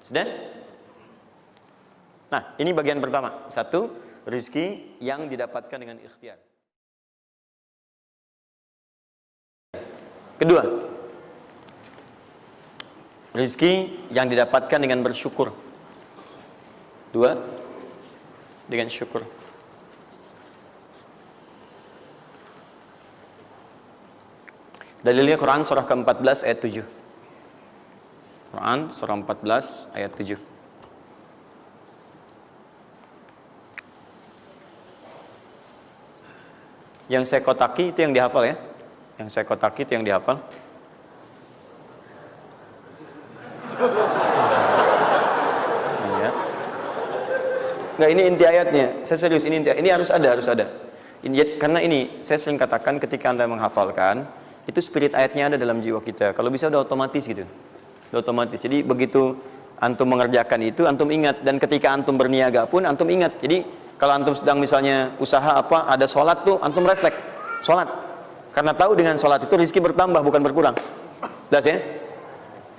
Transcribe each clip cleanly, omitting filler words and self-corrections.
Sudah? Nah, ini bagian pertama. Satu, rizki yang didapatkan dengan ikhtiar. Kedua, rizki yang didapatkan dengan bersyukur. Dua, dengan syukur. Dalilnya Quran surah ke-14 ayat 7. Quran surah 14 ayat 7. Yang saya kotaki itu yang dihafal ya. Yang saya kotaki itu yang dihafal. Iya. Enggak, ini inti ayatnya. Saya serius, ini inti. Ini harus ada. Ini, karena ini saya sering katakan ketika Anda menghafalkan, itu spirit ayatnya ada dalam jiwa kita. Kalau bisa udah otomatis gitu. Udah otomatis. Jadi begitu antum mengerjakan itu, antum ingat. Dan ketika antum berniaga pun, antum ingat. Jadi kalau antum sedang misalnya usaha apa, ada sholat tuh, antum refleks sholat. Karena tahu dengan sholat itu rezeki bertambah, bukan berkurang. Jelas ya?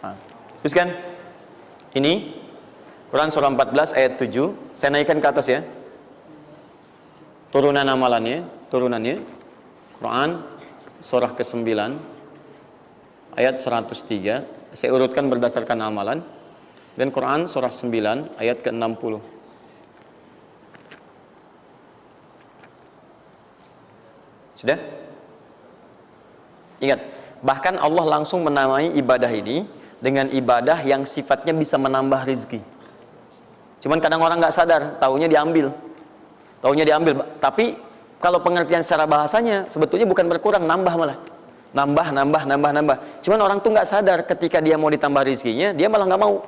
Nah, terus kan? Ini Quran surah 14 ayat 7. Saya naikkan ke atas ya. Turunannya. Quran surah ke-9 ayat 103. Saya urutkan berdasarkan amalan. Dan Quran surah 9 ayat ke-60. Sudah? Ingat, bahkan Allah langsung menamai ibadah ini dengan ibadah yang sifatnya bisa menambah rezeki. Cuman kadang orang nggak sadar, taunya diambil. Tapi kalau pengertian secara bahasanya sebetulnya bukan berkurang, nambah malah. Nambah. Cuman orang tuh nggak sadar ketika dia mau ditambah rezekinya, dia malah nggak mau.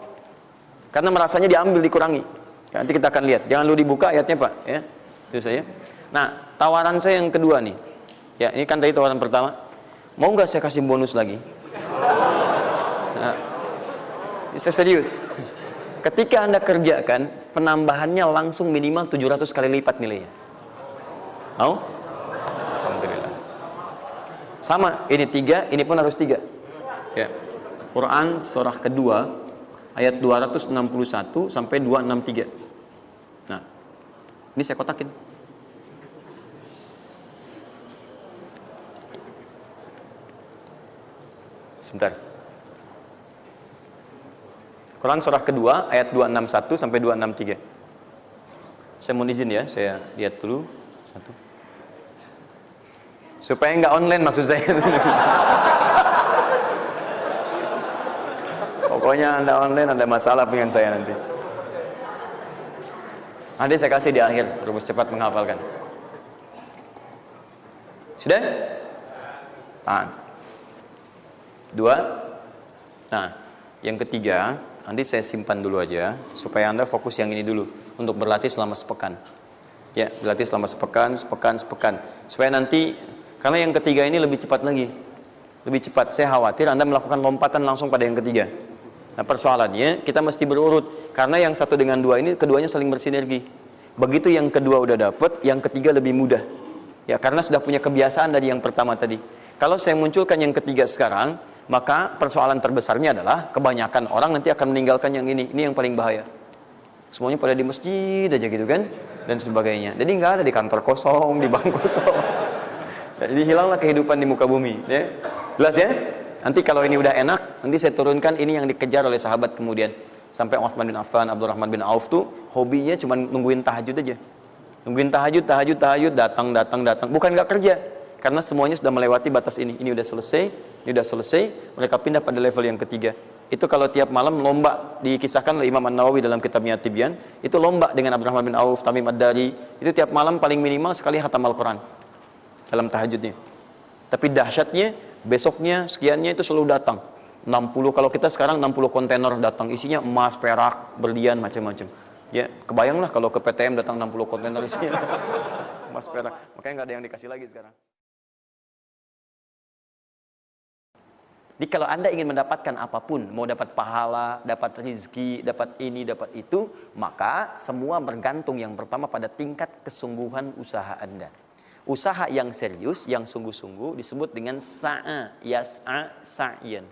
Karena merasanya diambil, dikurangi. Nanti kita akan lihat. Jangan dulu dibuka ayatnya, Pak, ya. Itu saya. Nah, tawaran saya yang kedua nih. Ya, ini kan tadi tawaran pertama. Mau nggak saya kasih bonus lagi? Nah, saya serius. Ketika Anda kerjakan, penambahannya langsung minimal 700 kali lipat nilainya. Mau? Alhamdulillah. Sama, ini 3, ini pun harus 3. Ya. Quran surah kedua ayat 261 sampai 263. Nah, ini saya kotakin. Sebentar. Quran surah kedua ayat 261 sampai 263. Saya mohon izin ya, saya lihat dulu satu. Supaya nggak online maksud saya. Pokoknya Anda online ada masalah dengan saya nanti. Nanti saya kasih di akhir, rumus cepat menghafalkan. Sudah? Tahan. 2. Nah, yang ketiga, nanti saya simpan dulu aja supaya Anda fokus yang ini dulu untuk berlatih selama sepekan. Ya, berlatih selama sepekan. Supaya nanti, karena yang ketiga ini lebih cepat lagi. Lebih cepat. Saya khawatir Anda melakukan lompatan langsung pada yang ketiga. Nah, persoalannya kita mesti berurut karena yang satu dengan dua ini keduanya saling bersinergi. Begitu yang kedua udah dapet, yang ketiga lebih mudah. Ya, karena sudah punya kebiasaan dari yang pertama tadi. Kalau saya munculkan yang ketiga sekarang, maka persoalan terbesarnya adalah kebanyakan orang nanti akan meninggalkan yang ini yang paling bahaya. Semuanya pada di masjid aja gitu kan, dan sebagainya. Jadi nggak ada di kantor kosong, di bank kosong. Jadi hilanglah kehidupan di muka bumi. Ya. Jelas ya? Nanti kalau ini udah enak, nanti saya turunkan ini yang dikejar oleh sahabat kemudian. Sampai Utsman bin Affan, Abdurrahman bin Auf tuh hobinya cuma nungguin tahajud aja. Nungguin tahajud, datang. Bukan nggak kerja. Karena semuanya sudah melewati batas ini. Ini udah selesai, mereka pindah pada level yang ketiga. Itu kalau tiap malam lomba, dikisahkan oleh Imam An-Nawawi dalam kitabnya Tibyan, itu lomba dengan Abdurrahman bin Auf, Tamim Ad-Dari, itu tiap malam paling minimal sekali khatam Al-Quran dalam tahajudnya. Tapi dahsyatnya, besoknya, sekiannya itu selalu datang. 60, kalau kita sekarang 60 kontainer datang, isinya emas, perak, berlian, macam-macam. Ya, kebayanglah kalau ke PTM datang 60 kontainer isinya emas, perak. Makanya nggak ada yang dikasih lagi sekarang. Jadi kalau Anda ingin mendapatkan apapun, mau dapat pahala, dapat rezeki, dapat ini, dapat itu, maka semua bergantung yang pertama pada tingkat kesungguhan usaha Anda. Usaha yang serius, yang sungguh-sungguh disebut dengan sa'a, yas'a, sa'yan.